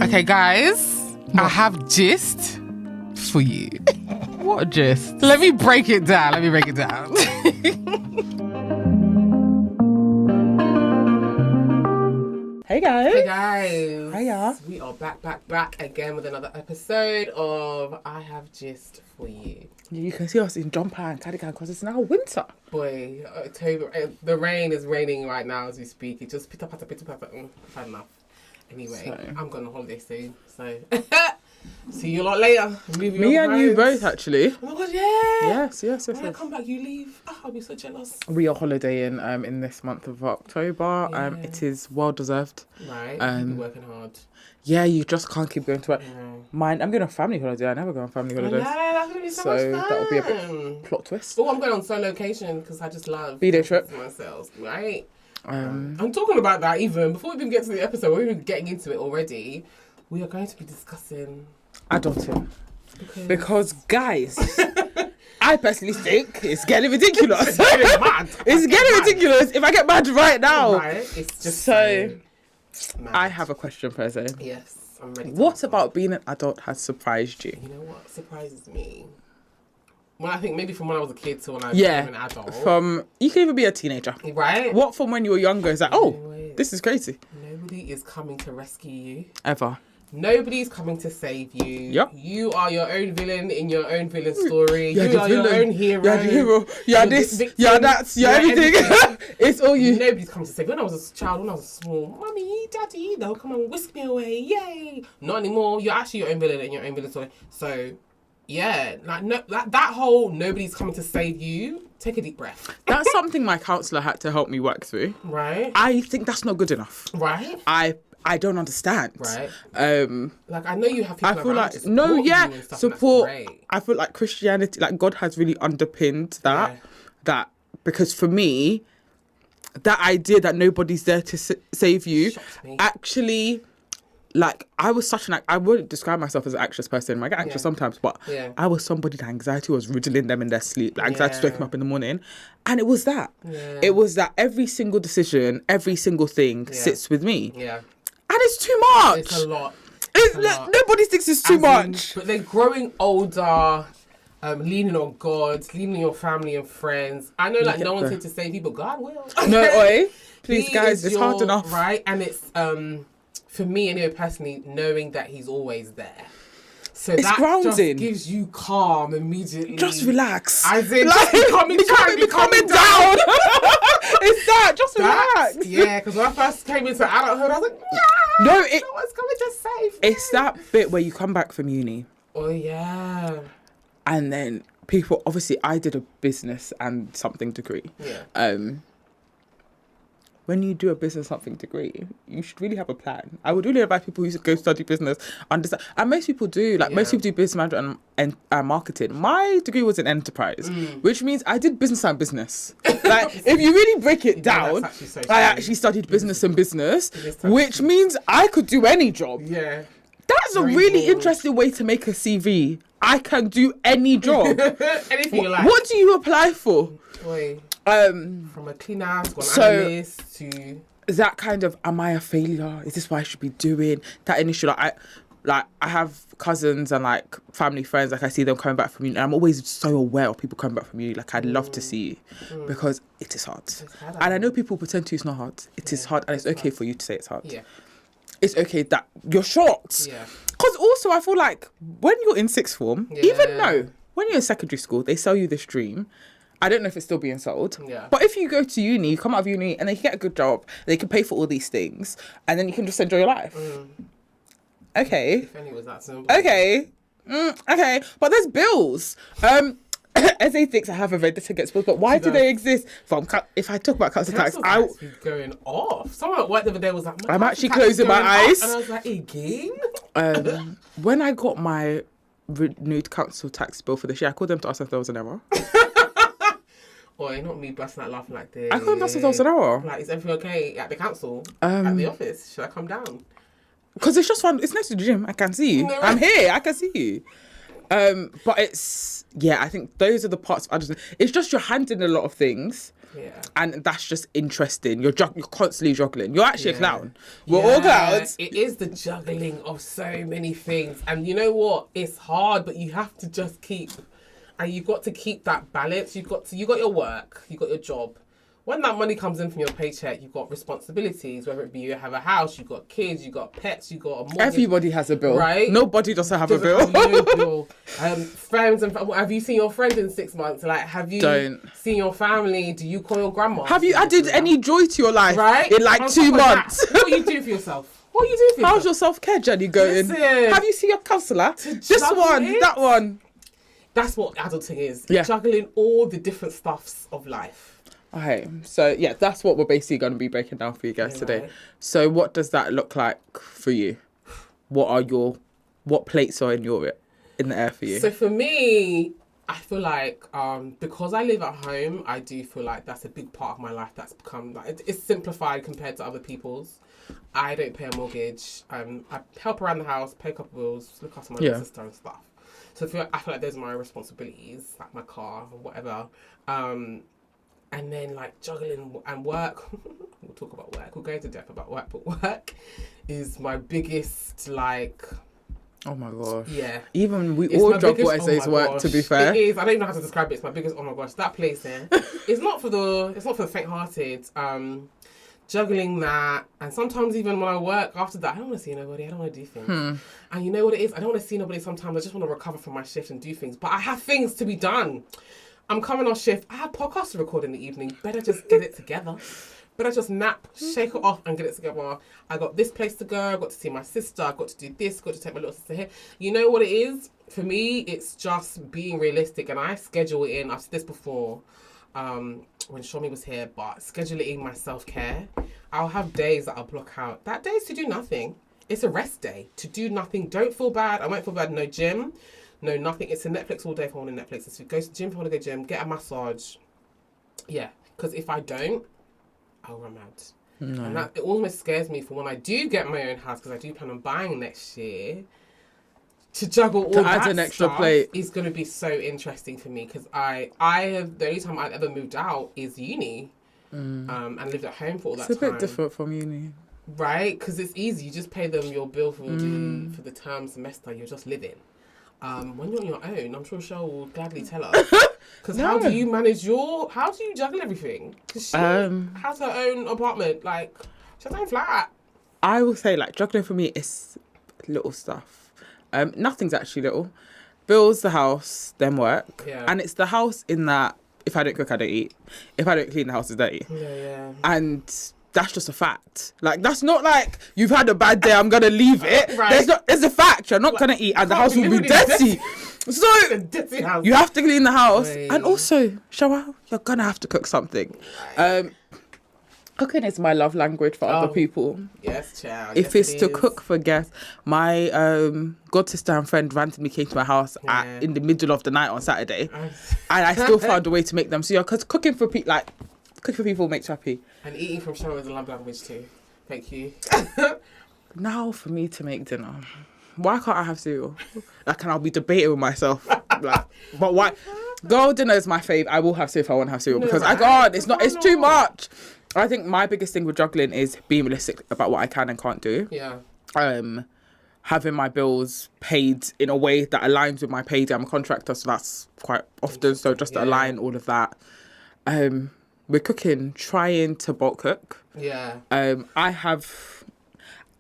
Okay, guys, I have gist for you. What gist? Let me break it down. Hey guys. Hey guys. Hiya. We are back again with another episode of I Have Gist for You. You can see us in jumper and cardigan because it's now winter. Boy, October, the rain is raining right now as we speak. It just pitter patter. I've had enough. Anyway, I'm going on holiday soon, so see you a lot later. Me and you both, actually. Oh my god, yeah. Yes. When I come back, you leave. Oh, I'll be so jealous. We are holidaying in this month of October. Yeah. It is well deserved. Right, you've been working hard. Yeah, you just can't keep going to work. No. Mine, I'm going on family holiday. I never go on family holidays. Yeah, that's gonna be so much fun. That'll be a bit plot twist. Oh, I'm going on solo location because I just love B-day trip. myself, right? Um, I'm talking about that even before we even get to the episode. We're even getting into it already. We are going to be discussing adulting. Because guys, I personally think it's getting ridiculous. It's getting mad. It's getting ridiculous if I get mad right now. Right? It's just so mad. I have a question, Perse. Yes, I'm ready. What about being an adult has surprised you? You know what surprises me? Well, I think maybe from when I was a kid to when I Yeah, became an adult. from you can even be a teenager. Right? What from when you were younger is like, oh, Anyways, this is crazy. nobody is coming to rescue you. Ever. Nobody's coming to save you. Yep. You are your own villain in your own villain story. You're You the are your villain. own hero. You're the hero. You're this. victim. You're that. You're everything. It's all you. Nobody's coming to save you. When I was a child, when I was small, Mummy, Daddy, they'll come and whisk me away. Yay! Not anymore. You're actually your own villain in your own villain story. So, yeah, like no, that whole nobody's coming to save you. Take a deep breath. That's something my counsellor had to help me work through. Right. I think that's not good enough. Right. I don't understand. Right. Like I know you have people I feel around like to support you and stuff, and that's great. I feel like Christianity, like God has really underpinned that because for me, that idea that nobody's there to save you, actually, like I was such an, I wouldn't describe myself as an anxious person. I get anxious sometimes, but I was somebody that anxiety was riddling them in their sleep. Like anxiety was waking up in the morning, and it was that. Yeah. It was that every single decision, every single thing sits with me. Yeah. And it's too much. It's a lot. Nobody thinks it's too much. But then growing older, leaning on God, leaning on your family and friends. I know like no one's here to save you, but God will. No, oi. Please, guys, it's hard enough. Right? And it's, for me, anyway, personally, knowing that he's always there. So it's that grounding. Just gives you calm immediately. Just relax. As in, like, just becoming down. It's that. Just relax. Yeah, because when I first came into adulthood, I was like, no one's coming to save me. It's that bit where you come back from uni. Oh, yeah. And then people, obviously, I did a business and something degree. Yeah. When you do a business something degree, you should really have a plan. I would really advise people who go study business, understand. And most people do. Like, most people do business management and marketing. My degree was in enterprise, which means I did business and business. Like, if you really break it down, I actually studied business and business, which means I could do any job. Yeah. That's a really interesting way to make a CV. I can do any job. Anything you like. What do you apply for? Boy. From a cleaner to an analyst to that kind of, am I a failure? Is this what I should be doing? That initial, I have cousins and like family friends, like I see them coming back from uni, and I'm always so aware of people coming back from uni. Like I'd love to see you because it is hard. And I know people pretend to it's not hard. It is hard, and it's okay for you to say it's hard. Yeah. It's okay that you're shocked. Yeah. Because also I feel like when you're in sixth form, even though when you're in secondary school, they sell you this dream. I don't know if it's still being sold. Yeah. But if you go to uni, you come out of uni and then you get a good job, they can pay for all these things, and then you can just enjoy your life. Okay. If only it was that simple. Okay. Okay. But there's bills. SA thinks I have a vendetta against bills, but why do they exist? If I talk about council tax, I would be going off. Someone at work the other day was like, I'm actually closing my eyes. And I was like, again? When I got my renewed council tax bill for this year, I called them to ask if there was an error. Oi, not me busting out laughing like this. I called them to ask if there was an error. Like, is everything okay at the council? At the office? Should I come down? Because it's just fun. It's next to the gym. I can see you. I'm here. I can see you. But it's, I think those are the parts of adulthood. It's just you're handling a lot of things. Yeah. And that's just interesting. You're constantly juggling. You're actually a clown. We're all clowns. It is the juggling of so many things. And you know what? It's hard, but you have to just keep... And you've got to keep that balance. You got your work. You got your job. When that money comes in from your paycheck, you've got responsibilities, whether it be you have a house, you've got kids, you've got pets, you've got a mortgage. Everybody has a bill. Right? Nobody doesn't have a bill. Have no bill. Friends and have you seen your friend in 6 months? Like, have you seen your family? Do you call your grandma? Have you added any joy to your life? Right? In like 2 months. What are you doing for yourself? What are you doing for yourself? How's your self-care journey going? Listen, have you seen your counsellor? This one, that one. That's what adulting is. Yeah. Juggling all the different stuffs of life. Okay, so yeah, that's what we're basically going to be breaking down for you guys today. Right. So what does that look like for you? What plates are in the air for you? So for me, I feel like because I live at home, I do feel like that's a big part of my life that's become like it's simplified compared to other people's. I don't pay a mortgage. I help around the house, pay a couple bills, look after my little sister and stuff. So I feel like those are my responsibilities, like my car or whatever. And then like juggling and work. We'll talk about work. We'll go into depth about work, but work is my biggest like. Oh my gosh. Yeah. Even it's all juggle essays work. Gosh. To be fair, it is. I don't even know how to describe it. It's my biggest. Oh my gosh, that place there. It's not for the faint-hearted. Juggling that, and sometimes even when I work after that, I don't want to see nobody. I don't want to do things. And you know what it is? I don't want to see nobody. Sometimes I just want to recover from my shift and do things. But I have things to be done. I'm coming off shift. I have podcasts to record in the evening. Better just get it together. Better just nap, shake it off, and get it together. I got this place to go. I got to see my sister. I got to do this. Got to take my little sister here. You know what it is? For me, it's just being realistic, and I schedule it in. I've said this before when Shomi was here, but schedule it in my self-care. I'll have days that I'll block out. That day is to do nothing. It's a rest day. To do nothing. Don't feel bad. I won't feel bad. No gym. No, nothing. It's a Netflix all day if I want to Netflix. It's to go to the gym if I want to go gym. Get a massage. Yeah. Because if I don't, I'll run mad. No. And that it almost scares me for when I do get my own house, because I do plan on buying next year. To juggle all that add an extra stuff plate is going to be so interesting for me, because I have the only time I've ever moved out is uni, and lived at home for all that time. It's a bit different from uni, right? Because it's easy. You just pay them your bill for the term semester. You're just living. When you're on your own, I'm sure Cheryl will gladly tell us. Because how do you juggle everything? Because she has her own apartment. Like, she has her own flat. I will say, like, juggling for me is little stuff. Nothing's actually little. Bills, the house, then work. Yeah. And it's the house in that if I don't cook, I don't eat. If I don't clean, the house is dirty. Yeah. And that's just a fact. Like, that's not like you've had a bad day, I'm gonna leave it. Right. It's a fact. You're not gonna eat, and the house will be dirty. So you have to clean the house, and also shower. You're gonna have to cook something. Cooking is my love language for other people. Yes, child. If it's to cook for guests, my god sister and friend randomly came to my house in the middle of the night on Saturday, and I still found a way to make them. So yeah, because cooking for people makes you happy. And eating from Cheryl is a love language too. Thank you. Now for me to make dinner, why can't I have cereal? Like, and I'll be debating with myself. Like, but why? Girl dinner is my fave. I will have cereal if I want to have cereal, because I can't. It's too much. I think my biggest thing with juggling is being realistic about what I can and can't do. Yeah. Having my bills paid in a way that aligns with my payday. I'm a contractor, so that's quite often. So just to align all of that. We're cooking, trying to bulk cook. Yeah.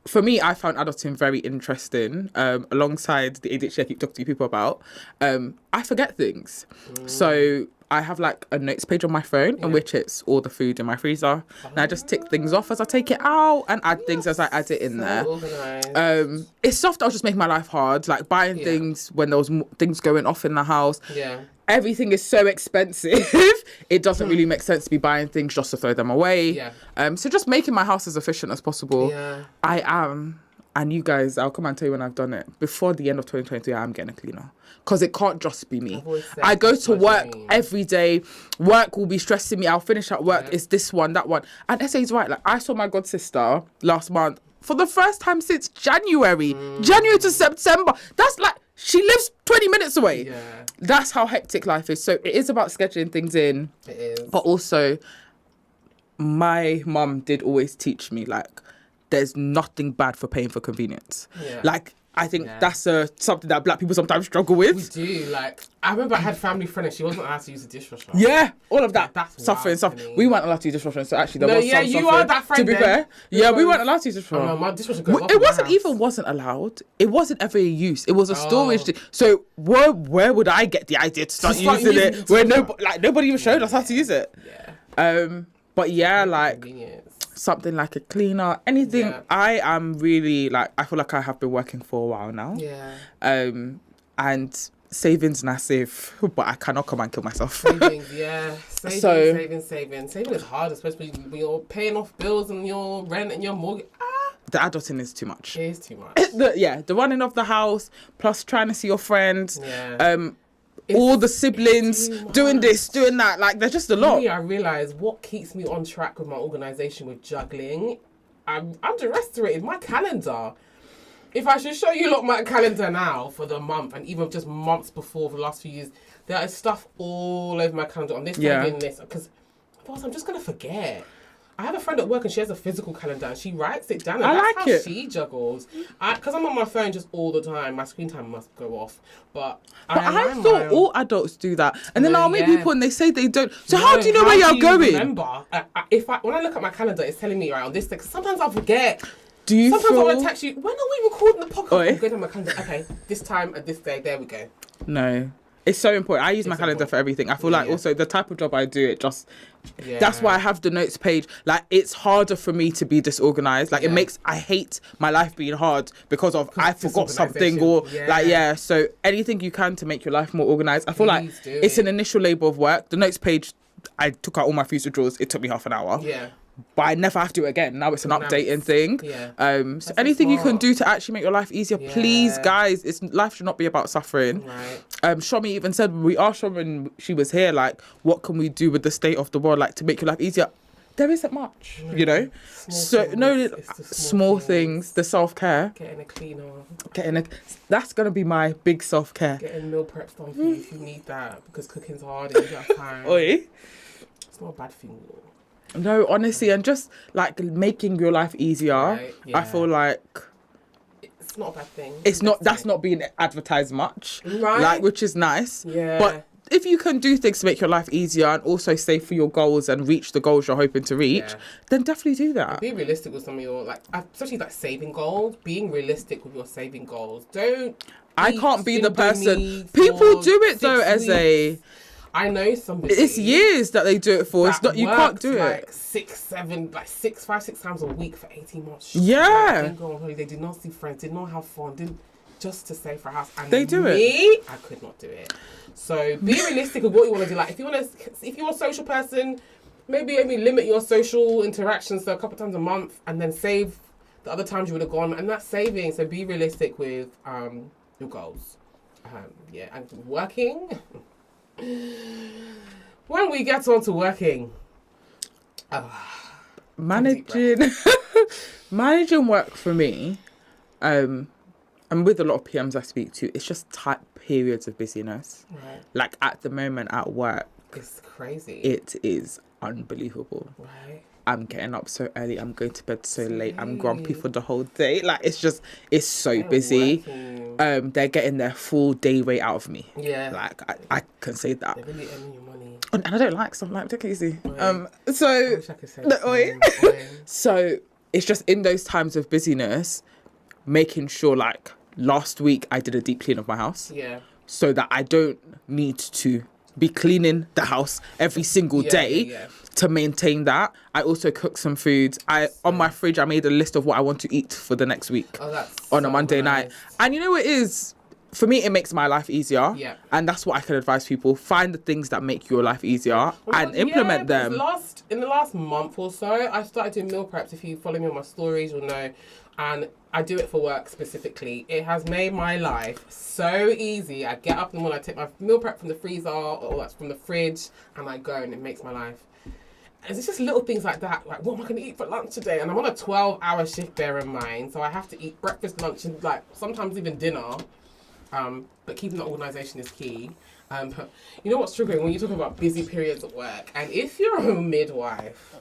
For me, I found adulting very interesting. Alongside the ADHD I keep talking to people about, I forget things. So I have like a notes page on my phone in which it's all the food in my freezer. And I just tick things off as I take it out and add things as I add it in there. Organized. It's stuff that was just making my life hard. Like buying things when there was things going off in the house. Yeah. Everything is so expensive. It doesn't really make sense to be buying things just to throw them away. Yeah. So just making my house as efficient as possible. Yeah. I am, and you guys, I'll come and tell you when I've done it. Before the end of 2023, I am getting a cleaner. Because it can't just be me. I go to work every day. Work will be stressing me. I'll finish at work. It's this one, that one. And Essay's right. Like, I saw my god sister last month for the first time since January. January to September. That's like, she lives 20 minutes away. Yeah. That's how hectic life is. So it is about scheduling things in. It is. But also my mum did always teach me, like, there's nothing bad for paying for convenience. Yeah. Like, I think that's something that black people sometimes struggle with. We do. Like, I remember I had a family friend and she wasn't allowed to use the dishwasher. Yeah, all of that. That's suffering wild stuff. to me. We weren't allowed to use dishwasher, so actually there was some you suffering. are that friend. To be fair, yeah, we weren't allowed to use dishwasher. Oh, no, my dishwasher goes off It in my wasn't house. even wasn't allowed. It wasn't ever in use. It was a storage thing. So where would I get the idea to start using it where nobody even showed us how to use it? Yeah. But yeah, like Convenience. something like a cleaner, anything. Yeah. I am really like, I feel like I have been working for a while now. Yeah. And savings massive, but I cannot come and kill myself. Savings, yeah. Saving. Saving is hard, especially when you're paying off bills and your rent and your mortgage. The adulting is too much. It is too much. The running of the house, plus trying to see your friends. Yeah. All the siblings doing this, doing that. Like, there's just a lot. I realise what keeps me on track with my organisation with juggling, I'm underestimated my calendar. If I should show you my calendar now for the month and even just months before for the last few years, there is stuff all over my calendar on this day and this. Because otherwise I'm just going to forget. I have a friend at work and she has a physical calendar and she writes it down. And that's how she juggles. Because I'm on my phone just all the time. My screen time must go off. But I thought all adults do that. And then I'll meet people and they say they don't. So how do you know where you're going? Remember, when I look at my calendar, it's telling me right on this day. Because sometimes I'll forget. Do you Sometimes feel... I want to text you, when are we recording the podcast? I'm going on my calendar. Okay, this time at this day, there we go. No. It's so important. I use my calendar for everything. I feel like also the type of job I do, it just... That's why I have the notes page. Like, it's harder for me to be disorganized. Like, I hate my life being hard because of I forgot something or so anything you can to make your life more organized. I feel like it's an initial labor of work. The notes page, I took out all my future drawers. It took me half an hour. Yeah. But I never have to again. Now it's an updating thing. Yeah. So anything you can do to actually make your life easier, please, guys. Life should not be about suffering. Right. Shomi even said, we asked her when she was here, like, what can we do with the state of the world, like, to make your life easier? There isn't much, you know? Small things, the self-care. Getting a cleaner. That's going to be my big self-care. Getting meal preps done for you if you need that, because cooking's hard and you don't have time. Oi. It's not a bad thing, though. No, honestly, and just like making your life easier. Right, I feel like it's not a bad thing. That's not being advertised much, right? Like, which is nice. Yeah. But if you can do things to make your life easier and also save for your goals and reach the goals you're hoping to reach, then definitely do that. Be realistic with some of your especially saving goals. Being realistic with your saving goals. I can't be the person. People do it though as a. I know somebody. It's years that they do it for. It's not. You can't do it. 5, 6 times a week for 18 months. Yeah. Didn't go on holiday. Did not see friends. Did not have fun. Just to save for a house. And they do it. I could not do it. So be realistic with what you want to do. Like if you're a social person, maybe limit your social interactions to a couple times a month, and then save the other times you would have gone. And that's saving. So be realistic with your goals. And working. When we get on to working, managing work for me, and with a lot of PMs I speak to, it's just tight periods of busyness. Right. Like at the moment at work, it's crazy. It is unbelievable. Right. I'm getting up so early. I'm going to bed so late. I'm grumpy for the whole day. Like it's so busy. They're getting their full day rate out of me. Yeah. Like I can say that. They're really earning your money. And I don't like stuff like, take it easy. So I wish I could say so it's just in those times of busyness, making sure like last week I did a deep clean of my house. Yeah. So that I don't need to be cleaning the house every single day to maintain that. I also cooked some food. On my fridge I made a list of what I want to eat for the next week on a Monday night. And you know what it is? For me, it makes my life easier. Yeah. And that's what I can advise people. Find the things that make your life easier and implement them. In the last month or so, I started doing meal preps. If you follow me on my stories, you'll know. And I do it for work specifically. It has made my life so easy. I get up in the morning, I take my meal prep from the freezer or that's from the fridge, and I go, and it makes my life. And it's just little things like that. Like, what am I going to eat for lunch today? And I'm on a 12-hour shift, bear in mind. So I have to eat breakfast, lunch, and sometimes even dinner. But keeping the organisation is key. But you know what's triggering when you talk about busy periods at work? And if you're a midwife,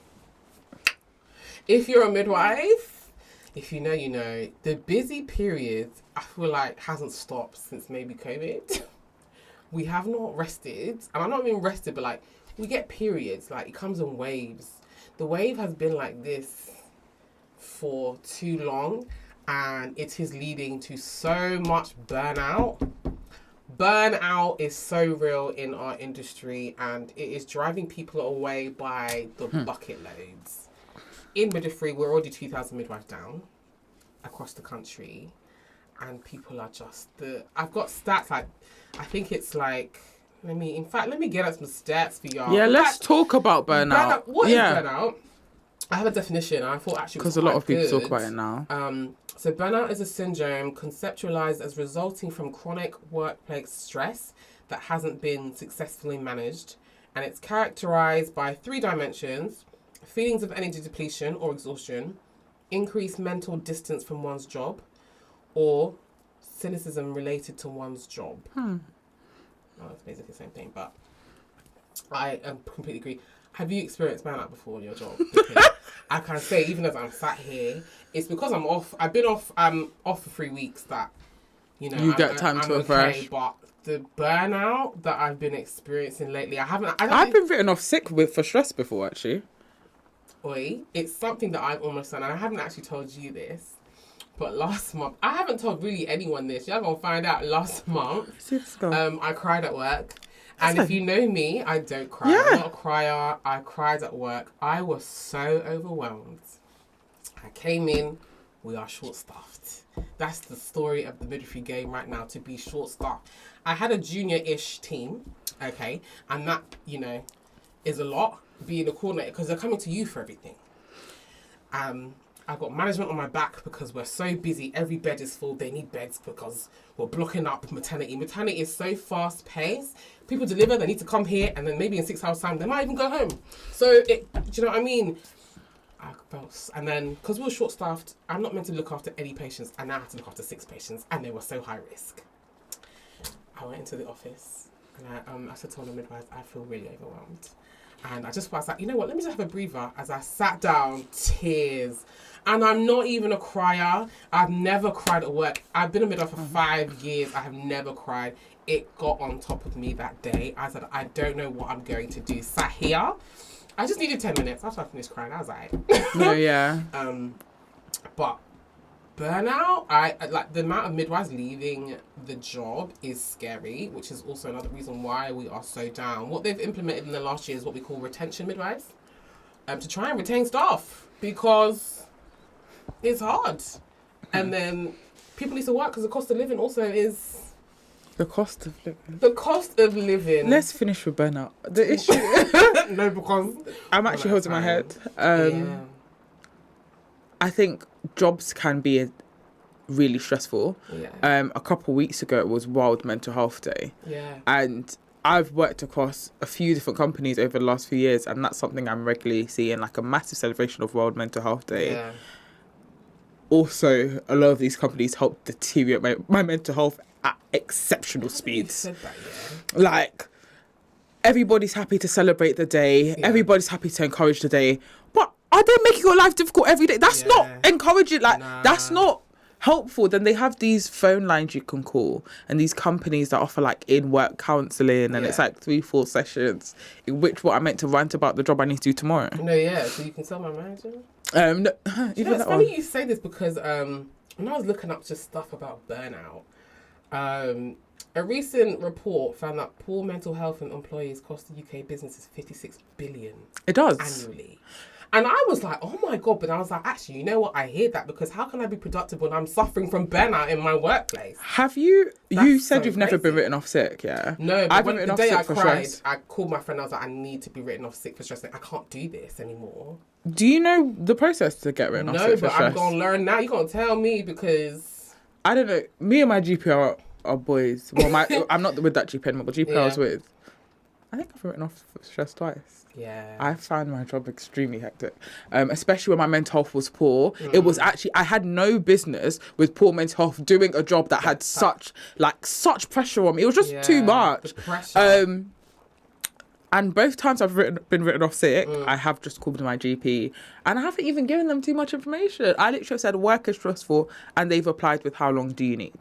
if you're a midwife, if you know, you know. The busy period, I feel like, hasn't stopped since maybe COVID. We have not rested. And I'm not even rested, but like, we get periods. Like, it comes in waves. The wave has been like this for too long. And it is leading to so much burnout. Burnout is so real in our industry, and it is driving people away by the bucket loads. In midwifery, we're already 2,000 midwives down across the country, and people are just I've got stats like, I think it's like, let me get out some stats for y'all. Yeah, let's talk about burnout. What is burnout? I have a definition, and I thought actually because a lot of people talk about it now. So burnout is a syndrome conceptualized as resulting from chronic workplace stress that hasn't been successfully managed, and it's characterized by 3 dimensions: feelings of energy depletion or exhaustion, increased mental distance from one's job, or cynicism related to one's job. Oh, it's basically the same thing, but I completely agree. Have you experienced burnout before in your job? Because I can say, even as I'm sat here, it's because I'm off. I've been off. I'm off for 3 weeks. That, you know, you get time to refresh. Okay, but the burnout that I've been experiencing lately, I've been written off sick for stress before, actually. It's something that I've almost done, and I haven't actually told you this. But last month, I haven't told really anyone this. You're gonna find out last month. I cried at work. And if you know me, I don't cry. Yeah. I'm not a crier. I cried at work. I was so overwhelmed. I came in, we are short-staffed. That's the story of the midwifery game right now, to be short-staffed. I had a junior-ish team, okay? And that, you know, is a lot, being a coordinator, because they're coming to you for everything. I've got management on my back because we're so busy. Every bed is full. They need beds because we're blocking up maternity. Maternity is so fast paced. People deliver, they need to come here, and then maybe in 6 hours time, they might even go home. So, do you know what I mean? I felt, and then, because we were short staffed, I'm not meant to look after any patients. I now had to look after 6 patients, and they were so high risk. I went into the office, and I said to one of the midwives, I feel really overwhelmed. And I just was like, you know what, let me just have a breather. As I sat down, tears. And I'm not even a crier. I've never cried at work. I've been a midwife for 5 years. I have never cried. It got on top of me that day. I said, I don't know what I'm going to do. Sat here. I just needed 10 minutes. After I finished crying, I was like... Yeah. But burnout, I like the amount of midwives leaving the job is scary, which is also another reason why we are so down. What they've implemented in the last year is what we call retention midwives, to try and retain staff, because it's hard. And then people need to work because the cost of living also is... The cost of living. The cost of living. Let's finish with burnout. The issue... No, because... I'm actually holding my head. I think jobs can be really stressful. Yeah. A couple of weeks ago, it was World Mental Health Day. Yeah. And I've worked across a few different companies over the last few years, and that's something I'm regularly seeing, like a massive celebration of World Mental Health Day. Yeah. Also, a lot of these companies help deteriorate my mental health at exceptional speeds. Said that, yeah. Like, everybody's happy to celebrate the day. Yeah. Everybody's happy to encourage the day. But are they making your life difficult every day? That's not encouraging. Like, that's not helpful. Then they have these phone lines you can call, and these companies that offer like in-work counselling, and it's like 3-4 sessions, in which what I meant to rant about the job I need to do tomorrow. No, yeah. So you can tell my manager. No, it's funny you say this because when I was looking up just stuff about burnout, a recent report found that poor mental health in employees cost the UK businesses 56 billion. It does annually. And I was like, oh my God, but I was like, actually, you know what? I hear that, because how can I be productive when I'm suffering from burnout in my workplace? Have you... You said you've never been written off sick, yeah? No, but the day I cried, I called my friend, I was like, I need to be written off sick for stress. Like, I can't do this anymore. Do you know the process to get written off sick for stress? No, but I'm going to learn now. You're going to tell me, because... I don't know. Me and my GP are boys. Well, I'm not with that GP anymore, but GP I was with. I think I've written off for stress twice. Yeah. I found my job extremely hectic, especially when my mental health was poor. It was actually, I had no business with poor mental health doing a job that had such pressure on me. It was just too much. And both times I've been written off sick, I have just called my GP, and I haven't even given them too much information. I literally said work is stressful, and they've applied with how long do you need.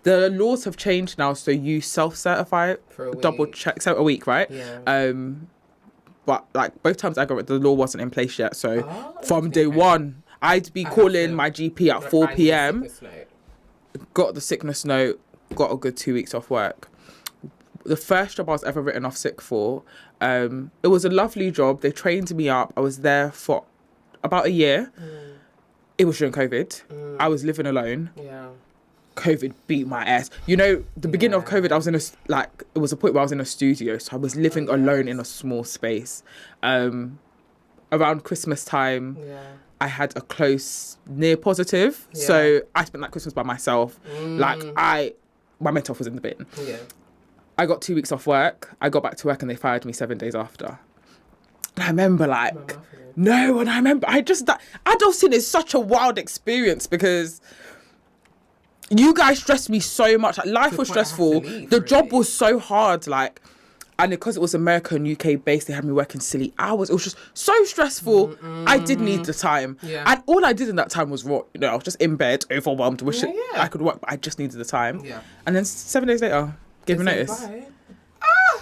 The laws have changed now, so you self-certify, double check, so a week, right? Yeah. But like both times I got it, the law wasn't in place yet. So from day one, I'd be calling my GP at 4 p.m. Got the sickness note, got a good 2 weeks off work. The first job I was ever written off sick for, it was a lovely job. They trained me up. I was there for about a year. It was during COVID. I was living alone. Yeah. COVID beat my ass. You know, the beginning of COVID, I was in it was a point where I was in a studio. So I was living alone in a small space. Around Christmas time, I had a close near positive. Yeah. So I spent that Christmas by myself. Like my mental health was in the bin. Yeah. I got 2 weeks off work. I got back to work and they fired me 7 days after. And I remember that adulting is such a wild experience because you guys stressed me so much. Like, life was stressful. The job was so hard. Like, and because it was America and UK based, they had me working silly hours. It was just so stressful. I did need the time. Yeah. And all I did in that time was rot. You know, I was just in bed, overwhelmed, wishing I could work, but I just needed the time. Yeah. And then 7 days later, gave me notice.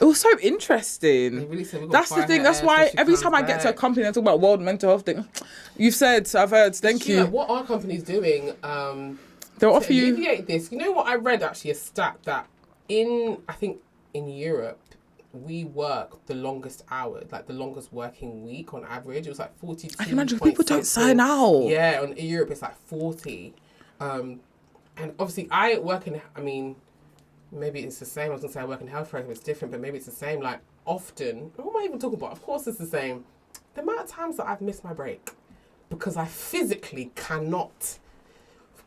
It was so interesting. Really that's the thing. That's why every time I get to a company and talk about World Mental Health thing, you've said, I've heard, thank you. Like, what are companies doing they'll to offer you alleviate this? You know what I read actually, a stat that I think in Europe, we work the longest hours, like the longest working week on average. It was like 42. I can imagine people don't sign out. Yeah, in Europe it's like 40. And obviously I work in, maybe it's the same. I was going to say I work in healthcare, it's different, but maybe it's the same. Like, often, what am I even talking about? Of course it's the same. The amount of times that I've missed my break because I physically cannot.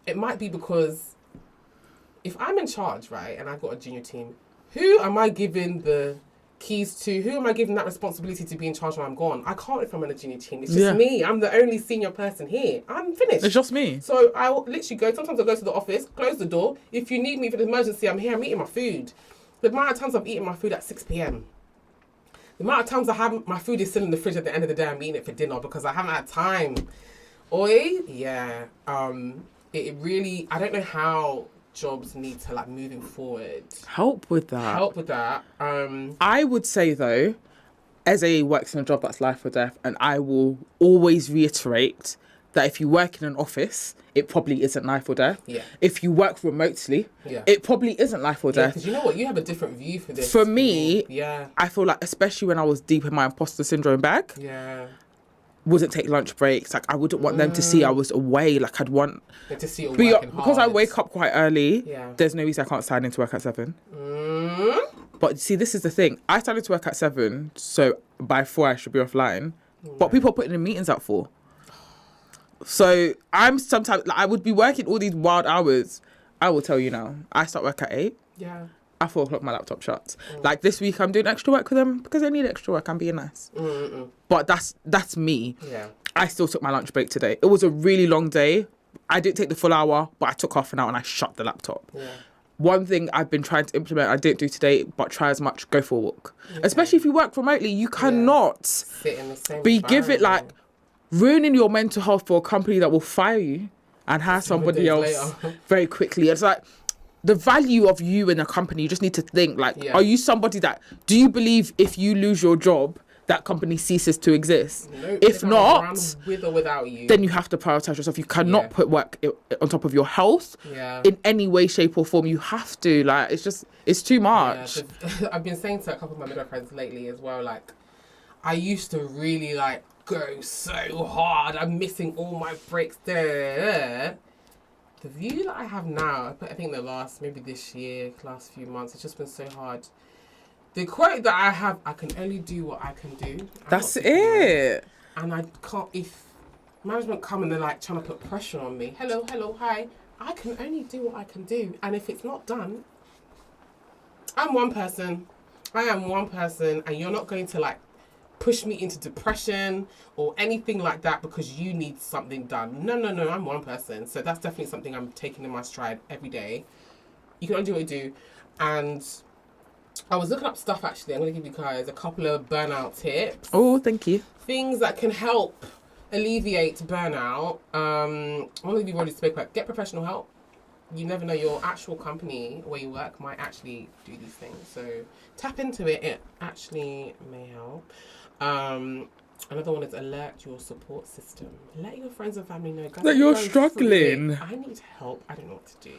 It might be because if I'm in charge, right, and I've got a junior team, who am I giving the keys to? Who am I giving that responsibility to be in charge when I'm gone? I can't if I'm on a junior team. It's just me. I'm the only senior person here. I'm finished. It's just me. So I'll literally go. Sometimes I'll go to the office, close the door. If you need me for the emergency, I'm here. I'm eating my food. The amount of times I've eaten my food at 6 p.m. The amount of times my food is still in the fridge at the end of the day. I'm eating it for dinner because I haven't had time. Yeah. It really. I don't know how jobs need to, like, moving forward, help with that. I would say though, SAE works in a job that's life or death, and I will always reiterate that if you work in an office, it probably isn't life or death. If you work remotely, it probably isn't life or death. Because you know what, you have a different view for this. For me, I feel like, especially when I was deep in my imposter syndrome bag, wouldn't take lunch breaks. Like, I wouldn't want them to see I was away. Like, I'd want to see you working because hard. I wake up quite early. There's no reason I can't sign into work at 7. But see, this is the thing. I started to work at 7, so by 4 I should be offline. But people are putting in meetings at 4. So I'm sometimes, like, I would be working all these wild hours. I will tell you now. I start work at 8. At 4 o'clock, my laptop shuts. Like, this week, I'm doing extra work with them because I need extra work. I'm being nice. But that's me. I still took my lunch break today. It was a really long day. I didn't take the full hour, but I took half an hour and I shut the laptop. One thing I've been trying to implement, I didn't do today, but try as much, go for a walk. Especially if you work remotely, you cannot sit in the same give it, like, ruining your mental health for a company that will fire you and hire somebody else very quickly. It's like, the value of you in a company, you just need to think, like, are you somebody do you believe if you lose your job, that company ceases to exist? No, if not, with or without you, then you have to prioritize yourself. You cannot put work on top of your health in any way, shape or form. You have to, like, it's too much. I've been saying to a couple of my middle friends lately as well, like, I used to really, like, go so hard. I'm missing all my breaks there. The view that I have now, I think this last few months, it's just been so hard. The quote that I have, I can only do what I can do. That's it. And I can't, if management come and they're like trying to put pressure on me, hello, hi, I can only do what I can do. And if it's not done, I'm one person. I am one person, and you're not going to, like, push me into depression or anything like that because you need something done. No, I'm one person. So that's definitely something I'm taking in my stride every day. You can only do what you do. And I was looking up stuff actually. I'm going to give you guys a couple of burnout tips. Oh, thank you. Things that can help alleviate burnout. One of you already spoke about get professional help. You never know, your actual company where you work might actually do these things. So tap into it. It actually may help. Another one is alert your support system. Let your friends and family know guys, That you're going struggling. through it. I need help. I don't know what to do.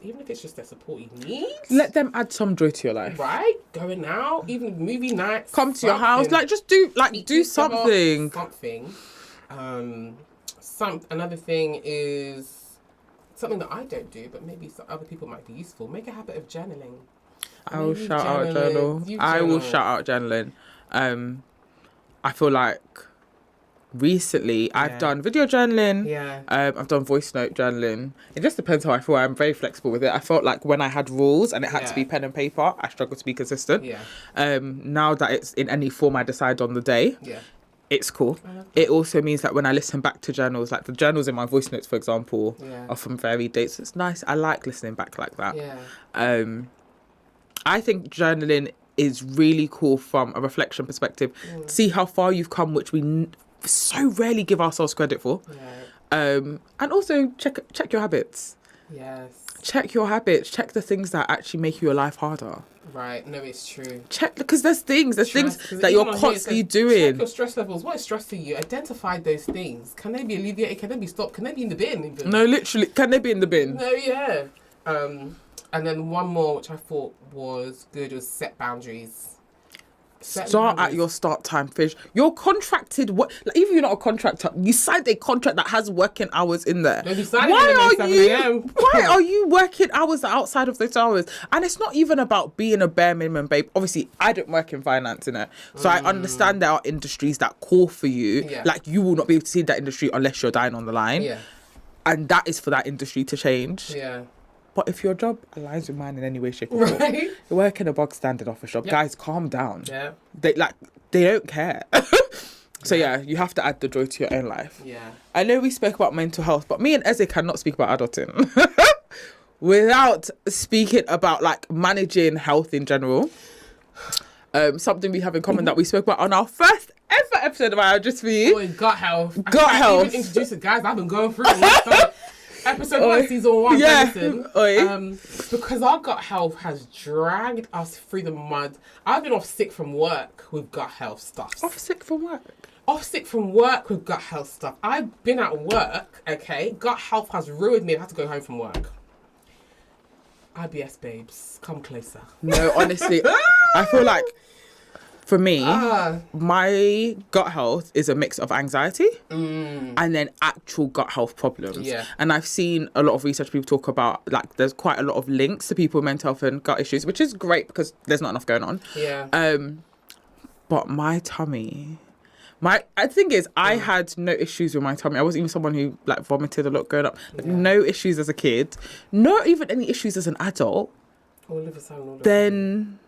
Even if it's just the support you need. Let them add some joy to your life. Right? Going out, even movie nights. Come to your house. Like, just do something. Something. Another thing is something that I don't do, but maybe some other people might be useful. Make a habit of journaling. I will shout out journal. I will shout out journaling. I feel like recently I've done video journaling. Yeah. I've done voice note journaling. It just depends how I feel. I'm very flexible with it. I felt like when I had rules and it had to be pen and paper, I struggled to be consistent. Yeah. Now that it's in any form I decide on the day. Yeah. It's cool. It also means that when I listen back to journals, like the journals in my voice notes, for example, are from varied dates. It's nice. I like listening back like that. Yeah. I think journaling is really cool from a reflection perspective. See how far you've come, which we so rarely give ourselves credit for. And also check your habits. Yes. Check your habits. Check the things that actually make your life harder. Right. No, it's true. Check, because there's things that you're constantly doing. Check your stress levels. What is stressing you? Identify those things. Can they be alleviated? Can they be stopped? Can they be in the bin? Even? No, literally. Can they be in the bin? No, yeah. And then one more, which I thought was good, was set boundaries. Start at your start time, fish. You're contracted. What? Like, even if you're not a contractor, you signed a contract that has working hours in there. Why are you working hours outside of those hours? And it's not even about being a bare minimum, babe. Obviously, I don't work in finance, innit? So I understand there are industries that call for you. Yeah. Like, you will not be able to see that industry unless you're dying on the line. Yeah. And that is for that industry to change. Yeah. But if your job aligns with mine in any way, shape, or form, you work in a bog standard office job. Yep. Guys, calm down. Yeah. They don't care. So you have to add the joy to your own life. Yeah. I know we spoke about mental health, but me and Eze cannot speak about adulting without speaking about like managing health in general. Something we have in common that we spoke about on our first ever episode of our Just For You. Boy, gut health. Health. Even introduced it, guys. I've been going through it. Episode 1, season 1. Yeah. Because our gut health has dragged us through the mud. I've been off sick from work with gut health stuff. Off sick from work with gut health stuff. I've been at work, okay? Gut health has ruined me. I had to go home from work. IBS, babes. Come closer. No, honestly, I feel like for me, my gut health is a mix of anxiety and then actual gut health problems. Yeah. And I've seen a lot of research people talk about, like, there's quite a lot of links to people with mental health and gut issues, which is great because there's not enough going on. Yeah. But my tummy... the thing is, I had no issues with my tummy. I wasn't even someone who, like, vomited a lot growing up. No issues as a kid. Not even any issues as an adult. Then...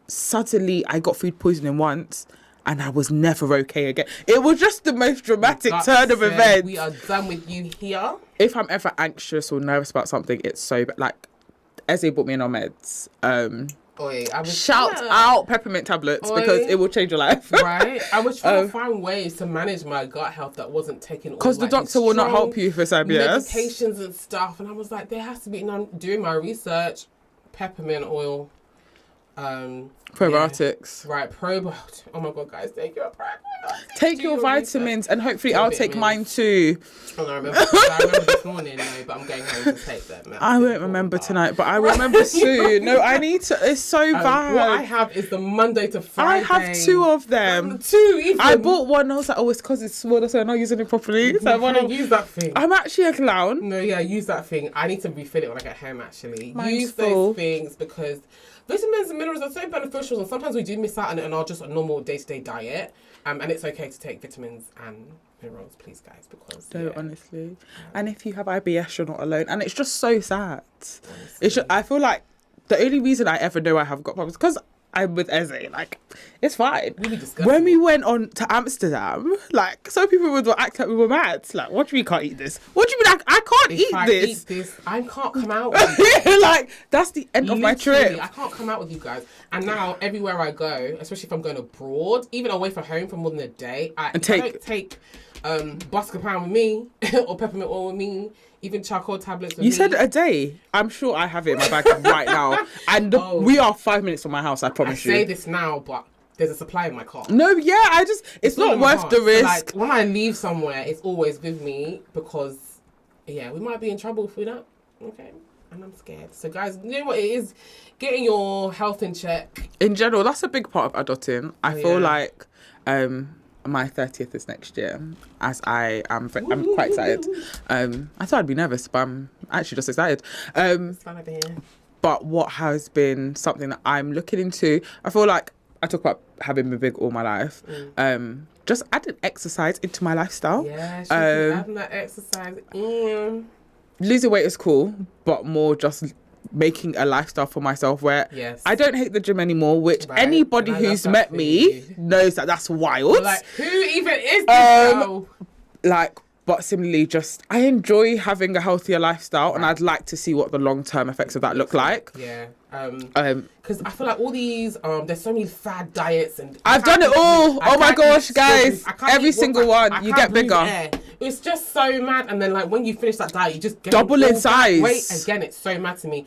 suddenly I got food poisoning once and I was never okay again. It was just the most dramatic turn of events. We are done with you here. If I'm ever anxious or nervous about something, it's so bad. Like, Eze brought me in on meds. Shout out peppermint tablets because it will change your life. Right. I was trying to find ways to manage my gut health that wasn't taking all because the doctor will not help you if it's IBS. Medications and stuff. And I was like, there has to be, doing my research, peppermint oil. Probiotics. Right, probiotics. Oh my god, guys, take your probiotics. Take your vitamins, and hopefully I'll take mine too. Oh, I remember this morning, but I'm going home to take them. I won't remember tonight, but I remember soon. No, I need to. It's so bad. What I have is the Monday to Friday. I have 2 of them. 2 even. I bought one. I was like, it's because it's smaller, so I'm not using it properly. So I use that thing. I'm actually a clown. No, use that thing. I need to refill it when I get home. Actually, use full. those things because vitamins and minerals are so beneficial, and sometimes we do miss out on it in our just a normal day-to-day diet. And it's okay to take vitamins and minerals, please, guys, because honestly. And if you have IBS, you're not alone. And it's just so sad. It's just, I feel like the only reason I ever know I have gut problems because I'm with Eze. Like, it's fine. Really disgusting. When we went on to Amsterdam, like, some people would act like we were mad. Like, what do you mean can't eat this? What do you mean I can't If I eat eat this, I can't come out with you. Like, that's the end of my Literally, trip. I can't come out with you guys. And now, everywhere I go, especially if I'm going abroad, even away from home for more than a day, I don't take buscopan with me or peppermint oil with me, even charcoal tablets with me. You said a day. I'm sure I have it in my bag right now. And we are 5 minutes from my house, I promise you. I say this now, but there's a supply in my car. No, yeah, it's not worth the risk. So, like, when I leave somewhere, it's always with me because, yeah, we might be in trouble if we don't. Okay. And I'm scared. So, guys, you know what it is? Getting your health in check. In general, that's a big part of adulting. I feel like my 30th is next year, as I'm quite excited. I thought I'd be nervous, but I'm actually just excited. It's fun over here. But what has been something that I'm looking into, I feel like I talk about having been big all my life. Just adding exercise into my lifestyle. Yeah, adding that exercise in. Losing weight is cool, but more just making a lifestyle for myself where I don't hate the gym anymore, which anybody who's met me knows that that's wild. But, like, who even is this girl? Like, but similarly, just I enjoy having a healthier lifestyle, and I'd like to see what the long-term effects of that look like. Yeah. Because I feel like all these there's so many fad diets, and I've done it all. Oh my gosh, guys! Every single one, you get bigger. It's just so mad. And then, like, when you finish that diet, you just get double in size. Wait, again, it's so mad to me.